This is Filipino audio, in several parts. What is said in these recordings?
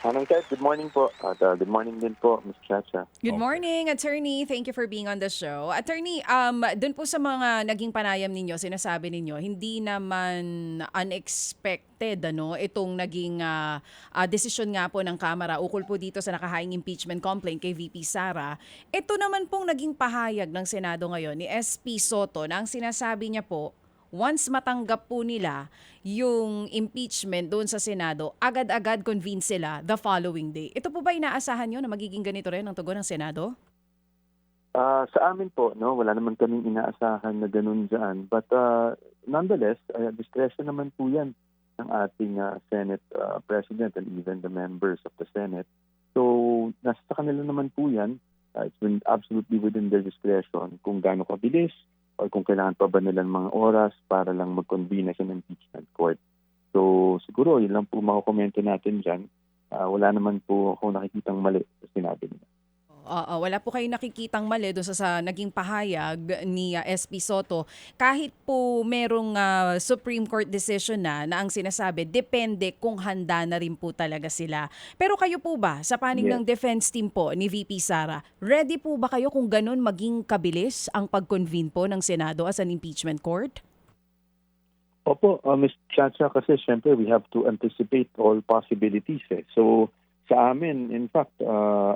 Manong Ted, good morning po. At good morning din po, Ms. Chacha. Good Okay. morning, attorney. Thank you for being on the show. Attorney, doon po sa mga naging panayam ninyo, sinasabi ninyo, hindi naman unexpected itong naging desisyon nga po ng Kamara ukol po dito sa nakahaing impeachment complaint kay VP Sara. Ito naman pong naging pahayag ng Senado ngayon ni SP Soto na ang sinasabi niya po, once matanggap po nila yung impeachment doon sa Senado, agad-agad convene sila the following day. Ito po ba inaasahan nyo na magiging ganito rin ang tugon ng Senado? Sa amin po, no, wala naman kaming inaasahan na ganun dyan. But nonetheless, discretion naman po yan ng ating Senate President and even the members of the Senate. So, nasa kanila naman po yan. It's been absolutely within their discretion kung gaano kabilis or kung kailangan pa ba nila ng mga oras para lang mag-convene as an impeachment court. So siguro yun lang po makukomento natin dyan. Wala naman po ako nakikitang mali sa sinabi nila. Wala po kayong nakikitang mali doon sa naging pahayag ni SP Soto. Kahit po merong Supreme Court decision na ang sinasabi, depende kung handa na rin po talaga sila. Pero kayo po ba, sa panig ng defense team po ni VP Sara, ready po ba kayo kung ganun maging kabilis ang pag-convene po ng Senado as an impeachment court? Opo, Ms. Chacha, kasi syempre we have to anticipate all possibilities. So sa amin, in fact,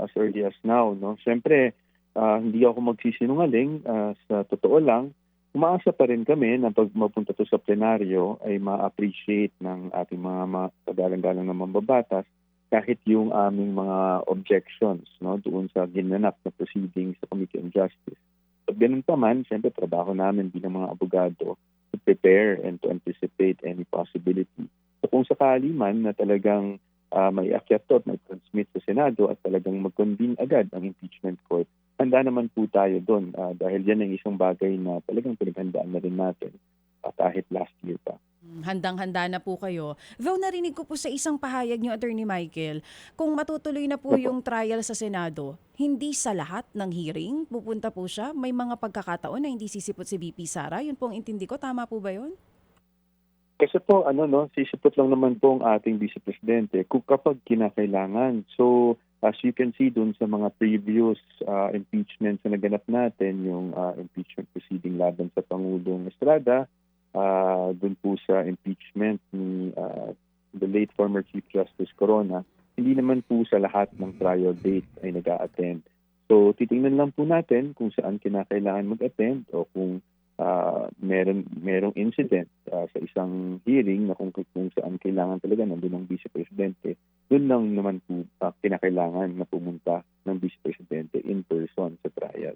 as early as now, no, syempre hindi ako magsisinungaling. Sa totoo lang, umaasa pa rin kami na pag mapunta to sa plenaryo ay ma-appreciate ng ating mga kagalang-galang na mambabatas kahit yung aming mga objections, no, doon sa ginanap na proceedings sa Committee on Justice. Pag ganun pa man, syempre trabaho namin bilang mga abogado to prepare and to anticipate any possibility. So kung sakali man na talagang may akyat to at may transmit sa Senado at talagang mag-convene agad ang impeachment court, handa naman po tayo doon dahil yan ang isang bagay na talagang pinaghandaan na rin natin kahit last year pa. Handang-handa na po kayo. Though narinig ko po sa isang pahayag niyo, Attorney Michael, kung matutuloy na po yung trial sa Senado, hindi sa lahat ng hearing pupunta po siya. May mga pagkakataon na hindi sisipot si VP Sara. Yun po ang intindi ko. Tama po ba yun? Kasi po, sisipot lang naman po ang ating Vice Presidente kapag kinakailangan. So, as you can see dun sa mga previous impeachments na naganap natin, yung impeachment proceeding laban sa Pangulong Estrada, dun po sa impeachment ni the late former Chief Justice Corona, hindi naman po sa lahat ng trial date ay nag-a-attend. So, titingnan lang po natin kung saan kinakailangan mag-attend o kung merong incident sa isang hearing na kung saan kailangan talaga nandun ng Vice Presidente, doon lang naman po kinakailangan na pumunta ng Vice Presidente in person sa trial.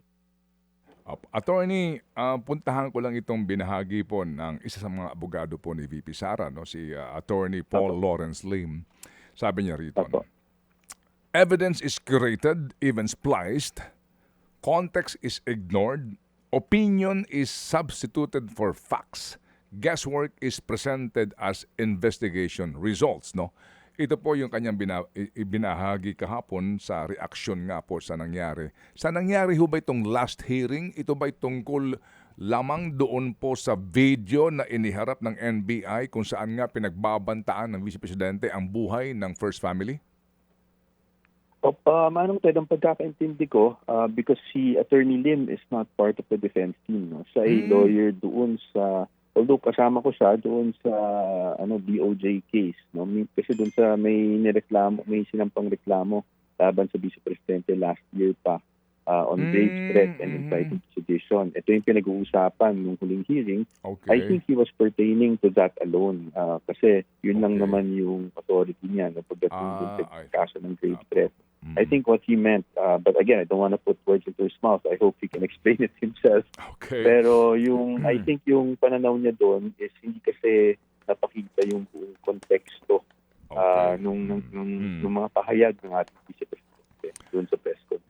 Attorney, puntahan ko lang itong binahagi po ng isa sa mga abogado po ni VP Sara, no? Si Attorney Paul Lawrence Lim. Sabi niya rito, no? Evidence is curated, even spliced, context is ignored, opinion is substituted for facts, guesswork is presented as investigation results, no? Ito po yung kanyang binahagi kahapon sa reaksyon nga po sa nangyari. Sa nangyari ho ba itong last hearing? Ito ba tungkol lamang doon po sa video na iniharap ng NBI kung saan nga pinagbabantaan ng Vice Presidente ang buhay ng First Family? Manong Ted, ang pagkakaintindi ko, because si Attorney Lim is not part of the defense team. No? Siya ay lawyer doon sa, although kasama ko siya doon sa DOJ case. No? Kasi doon sa may sinampang reklamo laban sa Vice Presidente last year pa on grave threat and inciting sedition. Ito yung pinag-uusapan nung huling hearing. Okay. I think he was pertaining to that alone. Kasi yun lang naman yung authority niya no, pagdating dun sa kaso ng grave threat. I think what he meant, but again, I don't want to put words into his mouth. I hope he can explain it himself. Okay. Pero I think yung pananaw niya doon is hindi kasi napakita yung buong konteksto nung mga pahayag ng ating Vice Presidente doon sa press conference.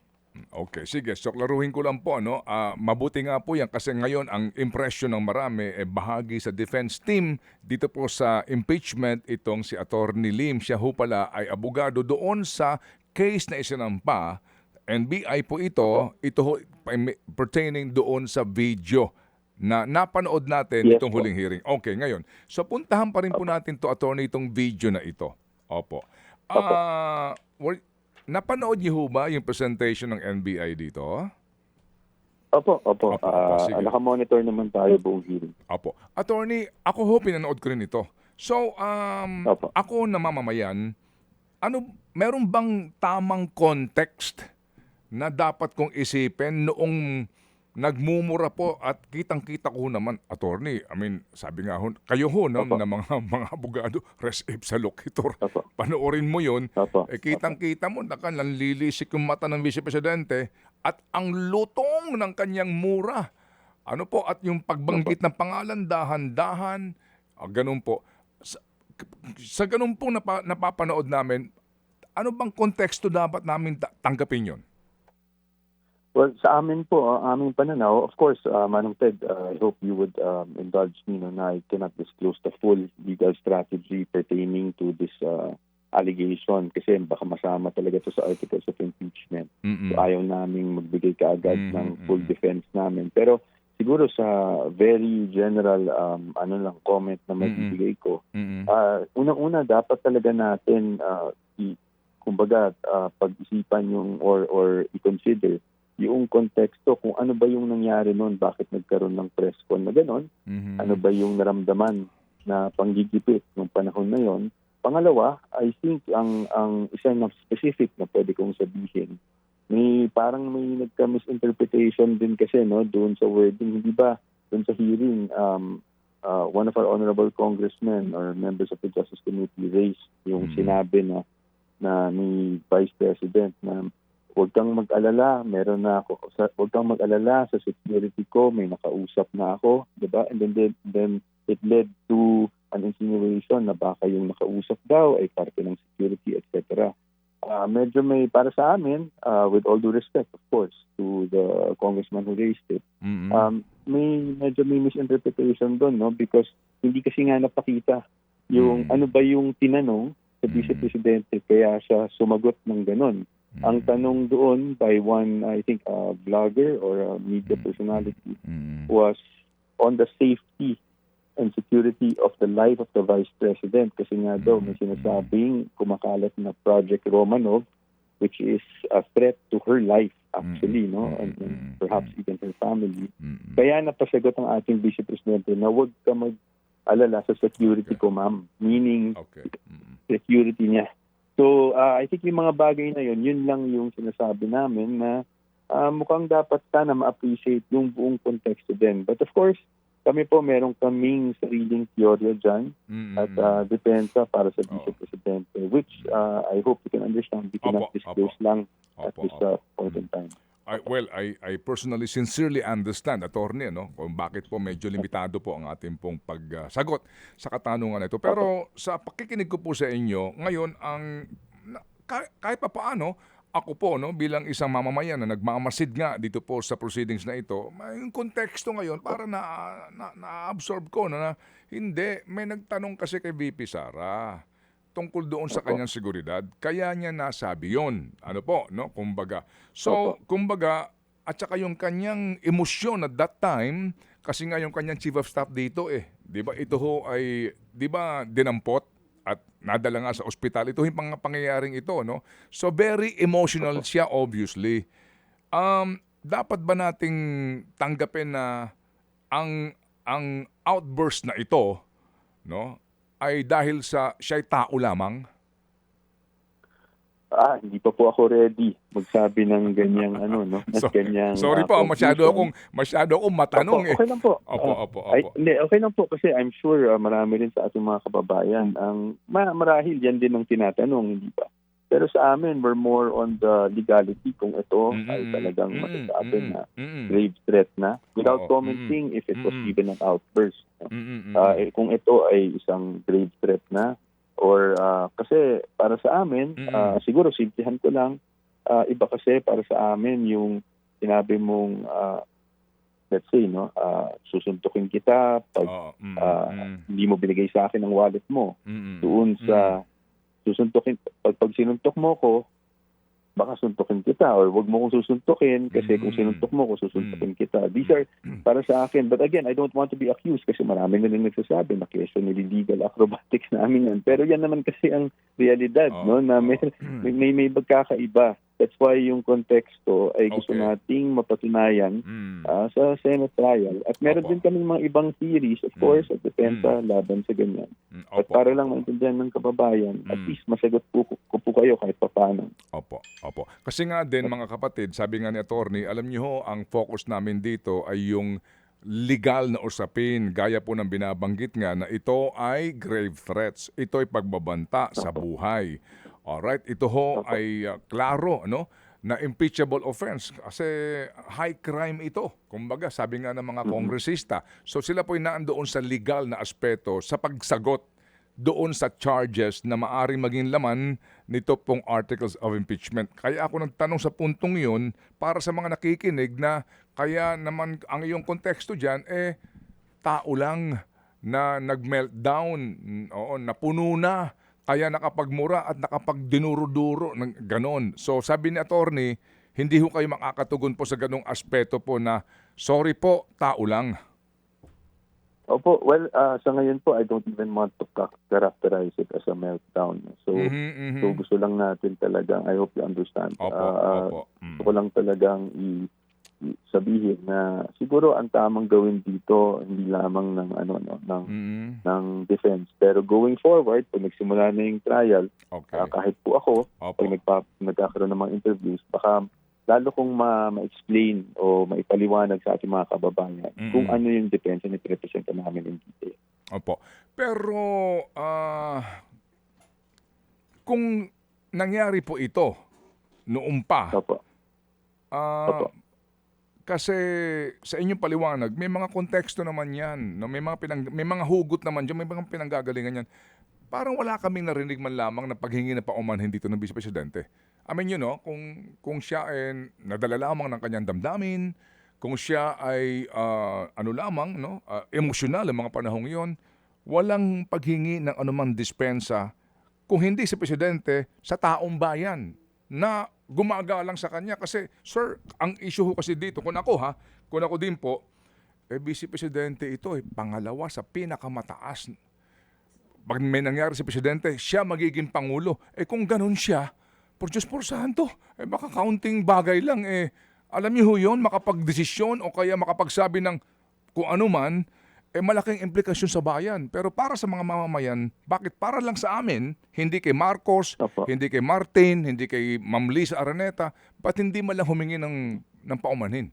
Okay, sige. So, klaruhin ko lang po, no? Mabuti nga po yan kasi ngayon ang impression ng marami bahagi sa defense team dito po sa impeachment itong si Attorney Lim. Siya ho pala ay abogado doon sa case na isinampa. NBI po ito ho, pertaining doon sa video na napanood natin itong huling hearing. Okay, ngayon. So, puntahan pa rin po natin to, Attorney, itong video na ito. Opo. Opo. Napanood niyo ho ba yung presentation ng NBI dito? Opo. Opo, sige. Nakamonitor naman tayo buong hearing. Opo. Attorney, ako ho, pinanood ko rin ito. So, Opo. ako na mamamayan, meron bang tamang context na dapat kong isipin noong nagmumura po at kitang-kita ko naman, attorney, I mean, sabi nga ho, kayo ho no, Opo. na mga abogado, res ipsa loquitur. Opo. Panoorin mo yon, Opo. kitang-kita mo, nanlilisik yung mata ng Vice Presidente at ang lutong ng kanyang mura. Ano po, at yung pagbanggit ng pangalan, dahan-dahan, ganun po. Sa ganun po napapanood namin, ano bang konteksto dapat namin tanggapin yon? Well, sa amin po, aming pananaw, of course, Manong Ted, I hope you would indulge me na I cannot disclose the full legal strategy pertaining to this allegation kasi baka masama talaga ito sa articles of impeachment. So ayaw naming magbigay kaagad ng full defense namin. Pero siguro sa very general comment na magbibigay ko, unang-una dapat talaga natin kumbaga pag-isipan yung or i-consider yung konteksto kung ano ba yung nangyari noon, bakit nagkaroon ng press con na gano'n, ano ba yung naramdaman na panggigipit ng panahon na yon. Pangalawa, I think ang isa na specific na pwede kong sabihin, parang may nagka-misinterpretation din kasi no doon sa wording, hindi ba doon sa hearing, one of our honorable congressmen or members of the Justice Committee raised yung sinabi na ni Vice President na huwag kang mag-alala, huwag kang mag-alala sa security ko, may nakausap na ako, di ba? And then it led to an insinuation na baka yung nakausap daw ay parte ng security, etc. Medyo may, para sa amin, with all due respect, of course, to the congressman who raised it, medyo may misinterpretation doon, no? Because hindi kasi nga napakita yung ano ba yung tinanong sa Vice Presidente kaya siya sumagot ng ganon. Ang tanong doon by one, I think, vlogger or a media personality was on the safety and security of the life of the Vice President. Kasi nga daw may sinasabing kumakalat na Project Romanov, which is a threat to her life actually, no, and perhaps even her family. Kaya napasagot ang ating Vice Presidente na huwag ka mag-alala sa security ko, ma'am. Meaning, security niya. So, I think yung mga bagay na yun lang yung sinasabi namin na mukhang dapat sana ma-appreciate yung buong konteksto din. But of course, kami po meron kaming sariling teorya dyan at depensa para sa Vice Presidente, which I hope you can understand. We cannot disclose lang at this point in time. I personally sincerely understand, attorney, no, kung bakit po medyo limitado po ang ating pong pagsagot sa katanungan na ito. Pero sa pakikinig ko po sa inyo, ngayon, kahit pa paano, ako po, no, bilang isang mamamayan na nagmamasid nga dito po sa proceedings na ito, yung konteksto ngayon, para na-absorb ko na hindi, may nagtanong kasi kay VP Sara tungkol doon sa kanyang seguridad. Kaya niya nasabi yon. Ano po, no? Kumbaga. So, kumbaga, at saka yung kanyang emosyon at that time, kasi nga yung kanyang chief of staff dito di ba, ito ho ay, di ba, dinampot at nadala nga sa ospital. Ito yung pangyayaring ito, no? So, very emotional siya, obviously. Dapat ba nating tanggapin na ang outburst na ito, no, ay dahil sa siya'y tao lamang? Hindi pa po ako ready magsabi ng ganyang no? Ganyang, sorry po, masyado akong matanong Okay lang po. Opo. Okay lang po kasi I'm sure marami rin sa ating mga kababayan ang marahil yan din ang tinatanong, hindi ba? Pero sa amin, we're more on the legality kung ito ay talagang masasabi na grave threat na without commenting if it was even an outburst. Kung ito ay isang grave threat na or kasi para sa amin, siguro simplihan ko lang, iba kasi para sa amin yung sinabi mong let's say, no, susuntukin kita pag hindi mo binigay sa akin ang wallet mo. Doon sa susuntukin, pag sinuntok mo ko, baka suntukin kita or wag mo kong susuntukin kasi kung sinuntok mo ko, susuntukin kita. These are para sa akin. But again, I don't want to be accused kasi marami na rin nagsasabi na kesyo nililigal acrobatics namin yan. Pero yan naman kasi ang realidad, no, na may magkakaiba. That's why yung konteksto ay gusto nating mapatunayan sa Senate trial. At meron din kami mga ibang theories, of course, at depensa laban sa ganyan. At para lang maintindihan ng kababayan, at least masagot ko po kayo kahit paano. Opo. Kasi nga din mga kapatid, sabi nga ni attorney, alam niyo ho, ang focus namin dito ay yung legal na usapin. Gaya po ng binabanggit nga na ito ay grave threats. Ito ay pagbabanta sa buhay. Alright, ito ho ay klaro, no, na impeachable offense kasi high crime ito. Kumbaga, sabi nga ng mga kongresista. So sila po ay naandoon sa legal na aspeto sa pagsagot doon sa charges na maaring maging laman nito pong articles of impeachment. Kaya ako nagtanong sa puntong yun para sa mga nakikinig na kaya naman ang iyong konteksto dyan, tao lang na nag-meltdown, napuno na, kaya nakapagmura at nakapagdinuro-duro ng ganon. So sabi ni attorney, hindi ho kayo makakatugon po sa ganong aspeto po na, sorry po, tao lang. Opo, well, sa ngayon po, I don't even want to characterize it as a meltdown. So, so gusto lang natin talagang, I hope you understand. Gusto ko lang talagang sabihin na siguro ang tamang gawin dito hindi lamang ng ng defense, pero going forward pag nagsimula na yung trial, kahit po ako pag nagkakaroon ng mga interviews, baka lalo kong ma-explain o maipaliwanag sa ating mga kababayan kung ano yung depensa na representa namin in detail. Opo. Pero kung nangyari po ito noong pa, kasi sa inyong paliwanag, may mga konteksto naman yan. No? May mga hugot naman dyan, may mga pinanggagalingan yan. Parang wala kaming narinig man lamang na paghingi na paumanhin dito ng Vice Presidente. I mean, kung siya ay nadala lamang ng kanyang damdamin, kung siya ay emosyonal ang mga panahong yon, walang paghingi ng anumang dispensa kung hindi si Presidente sa taong bayan na gumagalang sa kanya. Kasi, sir, ang issue ho kasi dito, kung ako din po, Vice Presidente ito, pangalawa sa pinakamataas. Pag may nangyari si Presidente, siya magiging Pangulo. Kung ganun siya, por Diyos por Santo, baka counting bagay lang, alam niyo ho yun, makapagdesisyon o kaya makapagsabi ng kung ano man, malaking implikasyon sa bayan. Pero para sa mga mamamayan, bakit para lang sa amin, hindi kay Marcos, hindi kay Martin, hindi kay Ma'am Liza Araneta, ba't hindi man lang humingi ng paumanhin?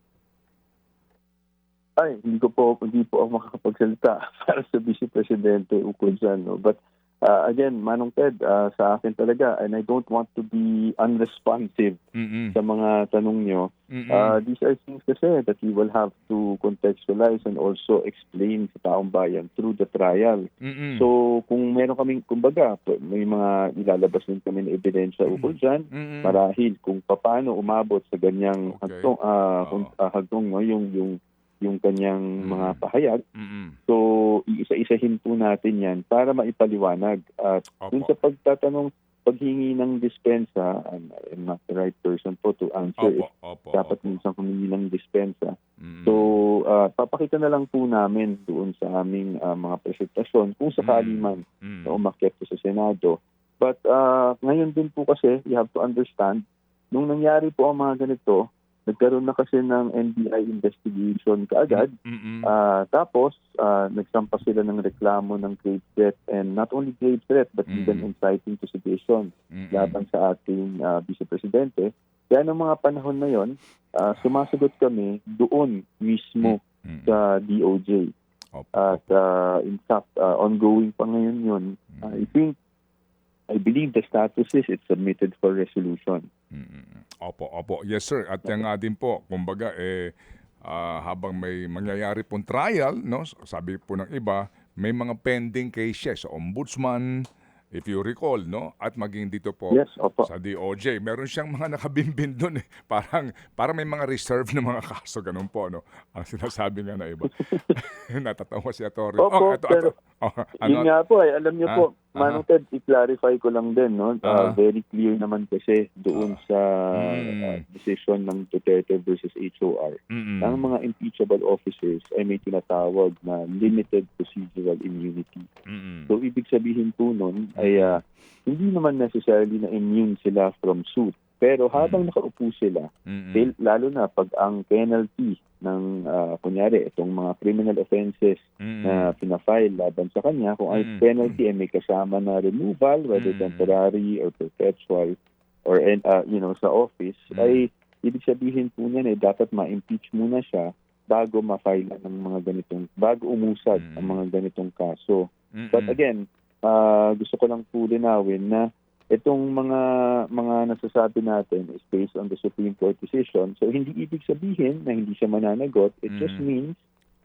Ay, hindi po ako makakapagsalita para sa Vice Presidente ukol dyan. No? But again, Manong Ted, sa akin talaga, and I don't want to be unresponsive sa mga tanong nyo. These are things kasi that we will have to contextualize and also explain sa taong bayan through the trial. So, kung meron kaming, kumbaga, may mga ilalabas din kami na ebidensya ukol dyan, marahil kung paano umabot sa ganyang hagdong, no, yung kanyang mga pahayag. So, iisa-isahin po natin yan para maipaliwanag. At dun sa pagtatanong, paghingi ng dispensa, I'm not the right person po to answer it. Dapat minsan humingi ng dispensa. So, papakita na lang po namin doon sa aming mga presentasyon kung sakali man na umakyat po sa Senado. But ngayon din po kasi, you have to understand, nung nangyari po ang mga ganito, nagkaroon na kasi ng NBI investigation kaagad. Tapos, nagsampa sila ng reklamo ng grave threat, and not only grave threat but even inciting to sedition laban sa ating Vice Presidente. Kaya ng mga panahon na yon, sumasagot kami doon mismo sa DOJ. At in fact, ongoing pa ngayon yun. I believe the status is it's submitted for resolution. Opo. Yes, sir. At yan nga din po, kumbaga, habang may mangyayari pong trial, no, sabi po ng iba, may mga pending cases sa ombudsman, if you recall, no, at maging dito po sa DOJ. Meron siyang mga nakabimbin doon. Parang may mga reserve na mga kaso, ganun po, no. Ang sinasabi nga na iba. Natatawa si attorney. Yun nga po, alam niyo po, Manong Ted, i-clarify ko lang din, no? Very clear naman kasi doon sa decision ng Duterte versus HOR. Ang mga impeachable officers ay may tinatawag na limited procedural immunity. So, ibig sabihin po nun ay hindi naman necessarily na immune sila from suit. Pero habang nakaupo sila, lalo na pag ang penalty ng, kunyari, itong mga criminal offenses na pinafile laban sa kanya, kung ang penalty ay may kasama na removal, whether temporary or perpetual, or sa office, ay ibig sabihin po niyan dapat ma-impeach muna siya bago ma-file ng mga ganitong, bago umusad ang mga ganitong kaso. But again, gusto ko lang po linawin na itong mga nasasabi natin is based on the Supreme Court decision. So, hindi ibig sabihin na hindi siya mananagot. It just means,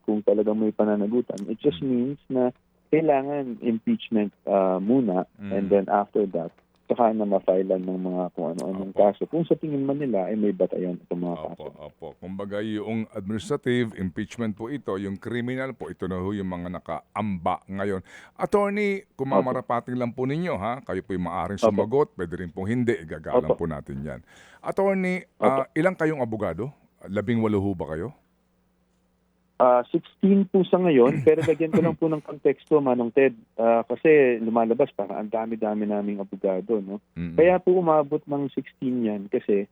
kung talagang may pananagutan, it just means na kailangan impeachment muna and then after that, saka na ma-filean ng mga kung ano-anong kaso. Kung sa tingin man nila ay may batayan itong mga kaso. Opo. Kumbaga yung administrative impeachment po ito, yung criminal po, ito na ho yung mga nakaamba ngayon. Attorney, kung mamarapating lang po ninyo, kayo po yung maaaring sumagot, pwede rin pong hindi, igagalang po natin yan. Attorney, ilang kayong abogado? 18 ho ba kayo? 16 po sa ngayon, pero lagyan ko lang po ng konteksto, Manong Ted, kasi lumalabas parang ang dami-dami naming abogado, no? Kaya po umabot ng 16 yan kasi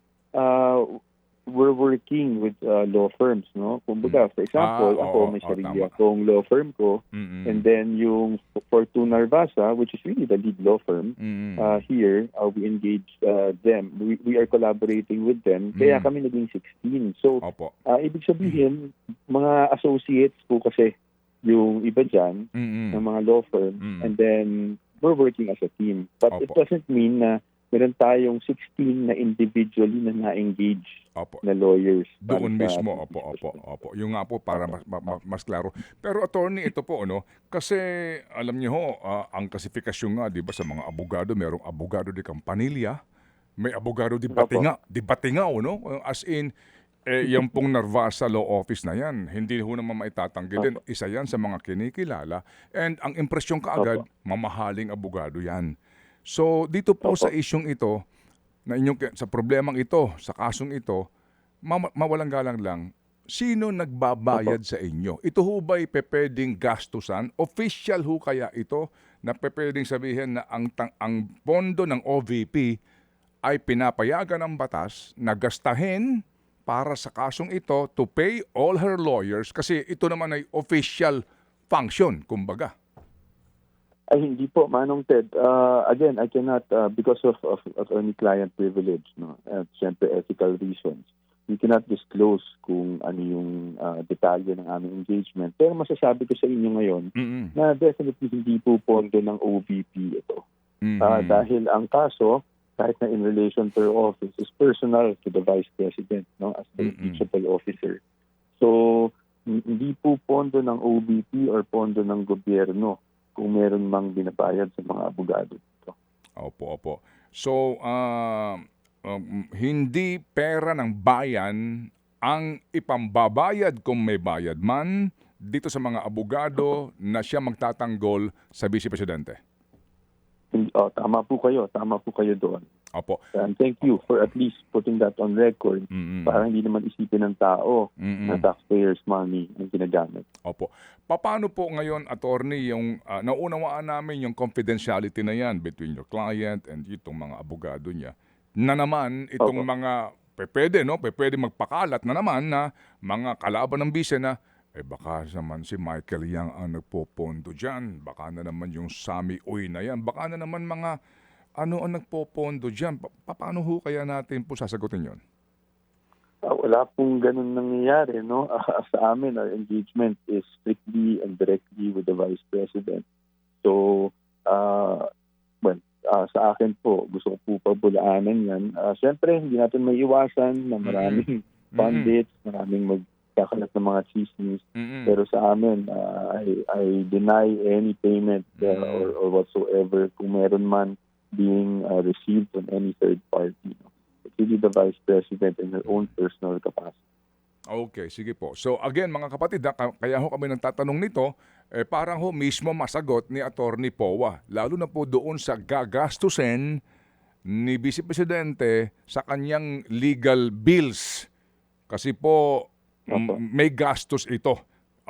we're working with law firms, no? Kumbaga, for example, ako may sarili akong law firm ko, and then yung Fortuna Narvasa, which is really the lead law firm here, we engage them. We are collaborating with them, kaya kami naging 16. So, ibig sabihin, mga associates po kasi yung iba dyan, ng mga law firm, and then we're working as a team. But it doesn't mean na meron tayong 16 na individually na na-engage na lawyers. Doon mismo, opo. Yung nga po para mas klaro. Pero attorney, ito po, kasi alam niyo ho, ang klasifikasyon nga, di ba, sa mga abogado, merong abogado de Campanilla, may abogado de Batinga, as in, yung pong Narvasa Law Office na yan, hindi ho naman maitatanggi din. Isa yan sa mga kinikilala. And ang impresyon kaagad, mamahaling abogado yan. So, dito po sa isyong ito, sa problemang ito, sa kasong ito, mawalang galang lang, sino nagbabayad sa inyo? Ito ho ba'y pwedeng gastusan? Official ho kaya ito na pwedeng sabihin na ang pondo ng OVP ay pinapayagan ng batas na gastahin para sa kasong ito to pay all her lawyers kasi ito naman ay official function, kumbaga. Ay, hindi po, Manong Ted. Again, I cannot, because of attorney-client privilege, at siyempre ethical reasons, we cannot disclose kung ano yung detalye ng aming engagement. Pero masasabi ko sa inyo ngayon na definitely hindi po pondo ng OVP ito. Dahil ang kaso, kahit na in relation to her office, is personal to the Vice President as the impeachable officer. So, hindi po pondo ng OVP or pondo ng gobyerno kung meron mang binabayad sa mga abogado dito. Opo. So, hindi pera ng bayan ang ipambabayad kung may bayad man dito sa mga abogado na siya magtatanggol sa Vice Presidente. Tama po kayo doon. Opo. And thank you for at least putting that on record para hindi naman isipin ng tao na taxpayers' money ang ginagamit. Opo. Paano po ngayon, attorney, yung naunawaan namin yung confidentiality na yan between your client and itong mga abogado niya, na naman itong mga pwede magpakalat na naman na mga kalaban ng bise na baka naman si Michael Yang ang nagpopondo dyan, baka na naman yung Sammy Uy na yan, baka na naman mga ang nagpopondo dyan. Paano ho kaya natin po sasagutin yun? Wala pong ganun nangyayari, sa amin, our engagement is strictly and directly with the Vice President. So, sa akin po, gusto ko po pabulaanan yan. Siyempre, hindi natin may iwasan na maraming pundits, maraming magkakalat ng mga chismis. Pero sa amin, I deny any payment or whatsoever kung meron man being received from any third party. It's really the Vice President in her own personal capacity. Okay, sige po. So again, mga kapatid, kaya ho kami nagtatanong nito, parang ho mismo masagot ni Attorney Powa. Lalo na po doon sa gagastusin ni Vice Presidente sa kanyang legal bills. Kasi po, Opo. may gastos ito.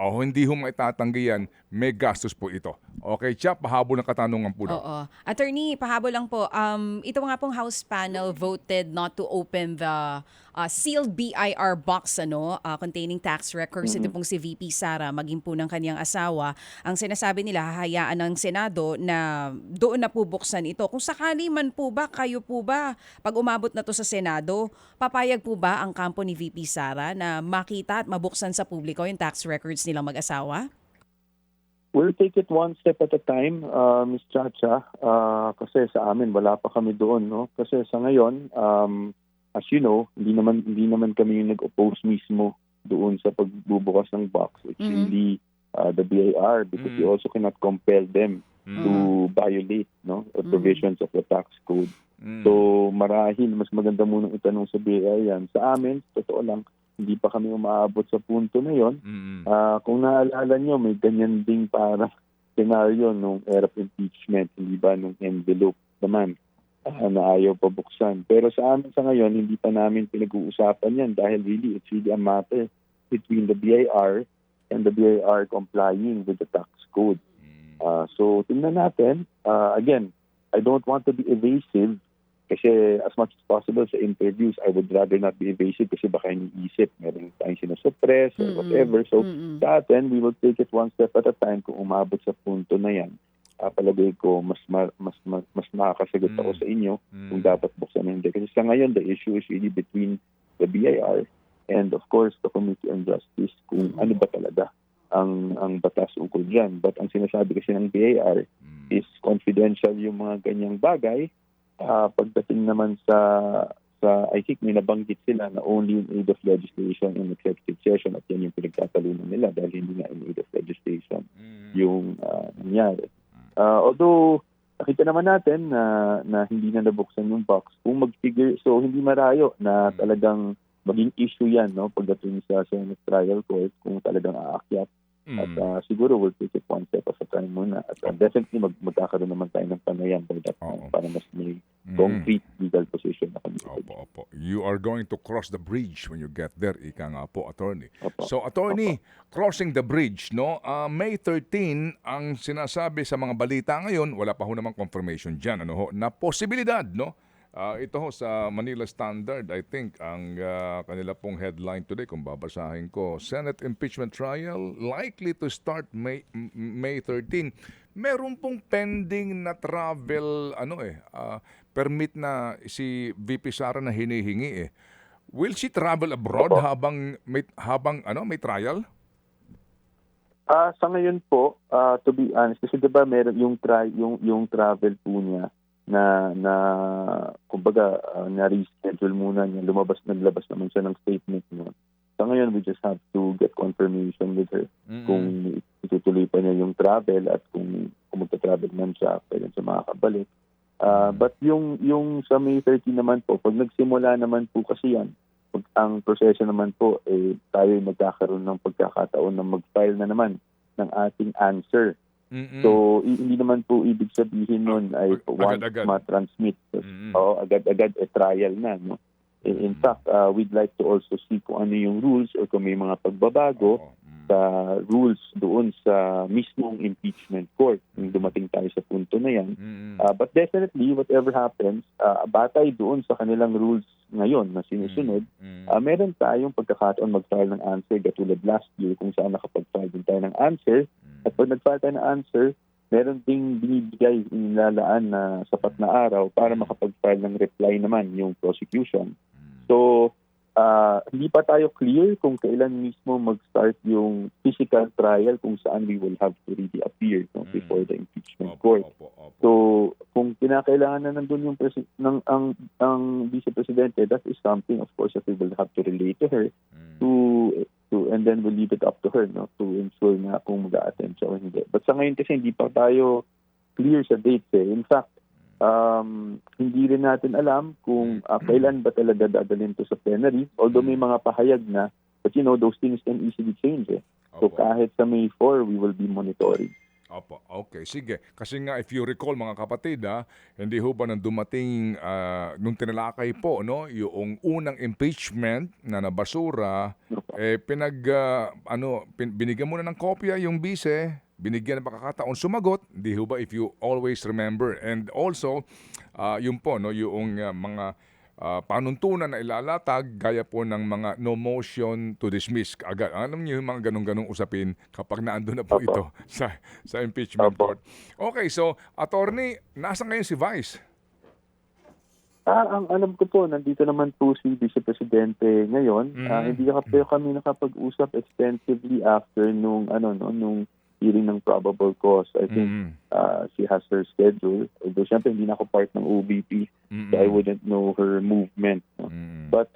O hindi ho maitatanggi yan, may gastos po ito. Okay, Chia, pahabol ng katanungan po daw. Oo. Attorney, pahabol lang po. Ito nga pong House panel voted not to open the sealed BIR box containing tax records. Ito pong si VP Sara, maging po ng kanyang asawa. Ang sinasabi nila, hahayaan ng Senado na doon na po buksan ito. Kung sakali man po ba, kayo po ba, pag umabot na to sa Senado, papayag po ba ang kampo ni VP Sara na makita at mabuksan sa publiko yung tax records nilang mag-asawa? We'll take it one step at a time, Ms. Chacha, kasi sa amin wala pa kami doon, no? Kasi sa ngayon, as you know, hindi naman kami yung nag-oppose mismo doon sa pagbubukas ng box. It's really the BIR, because we also cannot compel them to violate, no, the provisions of the tax code. So marahil mas maganda munang itanong sa BIR yan. Sa amin, totoo lang, hindi pa kami umaabot sa punto na yon. Kung naalala nyo, may ganyan ding para scenario nung era of impeachment, hindi ba, nung envelope naman na ayaw pabuksan. Pero sa amin sa ngayon, hindi pa namin pinag-uusapan yan dahil it's really a matter between the BIR and the BIR complying with the tax code. So tingnan natin. Again, I don't want to be evasive, kasi as much as possible sa interviews, I would rather not be evasive kasi baka iniisip, meron tayong sinusuppress or whatever. So sa atin, we will take it one step at a time. Kung umabot sa punto na yan, palagay ko mas makakasagot ako sa inyo kung dapat buksan o hindi. Kasi sa ngayon, the issue is really between the BIR and of course the Committee on Justice kung ano ba talaga ang batas ukol dyan. But ang sinasabi kasi ng BIR is confidential yung mga ganyang bagay. Pagdating naman sa I think may nabanggit sila na only in aid of legislation and executive session, at yan yung pinagtatalunan nila dahil hindi nga in aid of legislation yung nangyari. Although nakita naman natin na hindi na nabuksan yung box, kung mag-figure, so hindi marayo na talagang maging issue yan, no, pagdating sa Senate trial court kung talagang aakyat. At siguro we'll take it one step at a time muna. At definitely magkakaroon naman tayo ng panayan by that time para mas may concrete legal position na kami. Opo. You are going to cross the bridge when you get there, ika nga po, Attorney. Opo. So, Attorney, crossing the bridge, no? May 13 ang sinasabi sa mga balita ngayon, wala pa ho namang confirmation dyan, na posibilidad, no? Ito ho sa Manila Standard, I think, ang kanila pong headline today, kung babasahin ko, Senate impeachment trial likely to start May 13. Meron pong pending na travel permit na si VP Sara na hinihingi . Will she travel abroad habang may trial? Sa ngayon po, to be honest, kasi 'di ba meron yung travel po niya na kumbaga na-reschedule muna niya, naglabas naman siya ng statement niya. Sa ngayon, we just have to get confirmation with her kung itutuloy pa niya yung travel at kung magta-travel man siya, pwede siya makakabalik. But yung sa May 13 naman po, pag nagsimula naman po kasi yan, ang proseso naman po, tayo magkakaroon ng pagkakataon na mag-file na naman ng ating answer. So, hindi naman po ibig sabihin nun ay once ma-transmit. Agad-agad trial na. No? In fact, we'd like to also see kung ano yung rules or kung may mga pagbabago sa rules doon sa mismong impeachment court kung dumating tayo sa punto na yan. But definitely, whatever happens, batay doon sa kanilang rules ngayon na sinusunod, meron tayong pagkakataon mag-file ng answer katulad last year kung saan nakapag-file din tayo ng answer. At pag nag-file tayo ng answer, meron ding binibigay, inilalaan na sapat na araw para makapag-file ng reply naman yung prosecution. So, hindi pa tayo clear kung kailan mismo mag-start yung physical trial kung saan we will have to really appear before the impeachment court. So, kung kinakailangan na nandun yung ang Vice Presidente, that is something, of course, that we will have to relate to her and then we'll leave it up to her to ensure na kung mag-a-attend siya o hindi. But sa ngayon kasi hindi pa tayo clear sa dates . In fact, hindi rin natin alam kung kailan ba talaga dadalhin to sa plenary. Although may mga pahayag na But those things can easily change. So Opo. kahit sa May 4, we will be monitoring. Opo, okay. Sige. Kasi nga, if you recall mga kapatid, hindi ho ba nang dumating, nung tinalakay po, no, yung unang impeachment na nabasura, binigyan muna ng kopya yung bise, binigyan ng pagkakataon sumagot, hindi ho ba, if you always remember. And also, yun po, no, yung mga panuntunan na ilalatag gaya po ng mga no motion to dismiss agad. Alam niyo yung mga ganong usapin kapag naandun na po ito sa impeachment court. Okay, so attorney, nasa ngayon si Vice? Ang alam ko po, nandito naman po si Vice Presidente ngayon. Hindi kami nakapag-usap extensively after nung hearing ng probable cause. I think she has her schedule. Although syempre hindi na ako part ng OBP, so I wouldn't know her movement. No? But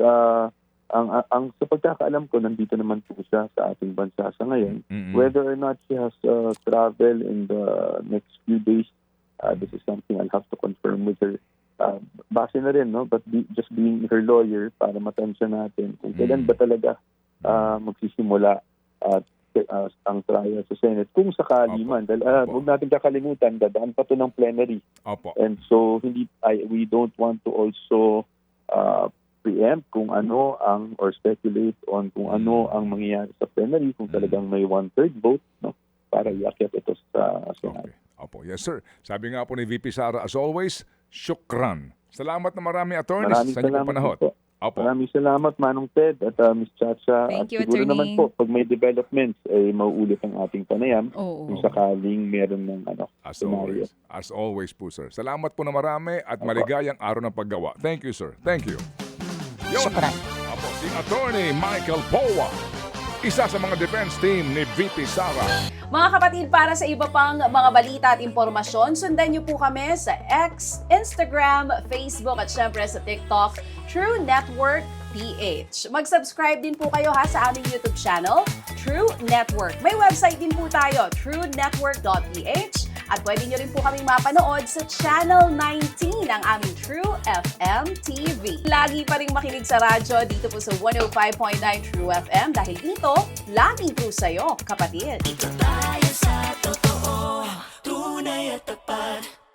ang sa pagkakaalam ko, nandito naman po siya sa ating bansa sa ngayon. Whether or not she has travel in the next few days, this is something I'll have to confirm with her. Base na rin, no? But just being her lawyer para matansya natin kung kailan ba talaga magsisimula at ang trial sa Senate kung sakali man. Dahil huwag natin kakalimutan, dadaan pa to ng plenary. And so we don't want to also preempt kung ano or speculate on kung ano ang mangyayari sa plenary kung talagang may 1/3 vote, no, para iakyat ito sa Senate. Opo, yes sir. Sabi nga po ni VP Sara, as always, syukran. Salamat na marami, attorneys, Maraming sa inyong panahon. po. Opo. Maraming salamat, Manong Ted at Ms. Chacha. Thank you, at siguro Attorney. naman po, pag may developments, mauulit ang ating panayam Oo. kung sakaling meron ng As scenario. always. As always po, sir. Salamat po na marami at maligayang araw ng paggawa. Thank you, sir. Thank you. Yun. Opo, si Attorney Michael Powa, isa sa mga defense team ni VP Sara. Mga kapatid, para sa iba pang mga balita at impormasyon, sundan niyo po kami sa X, Instagram, Facebook at syempre sa TikTok, True Network PH. Mag-subscribe din po kayo sa aming YouTube channel, True Network. May website din po tayo, truenetwork.ph, at pwede niyo rin po kaming mapanood sa Channel 19 ng aming True FM TV. Lagi pa rin makinig sa radyo dito po sa 105.9 True FM dahil dito, laging true sa'yo, kapatid. Dito tayo sa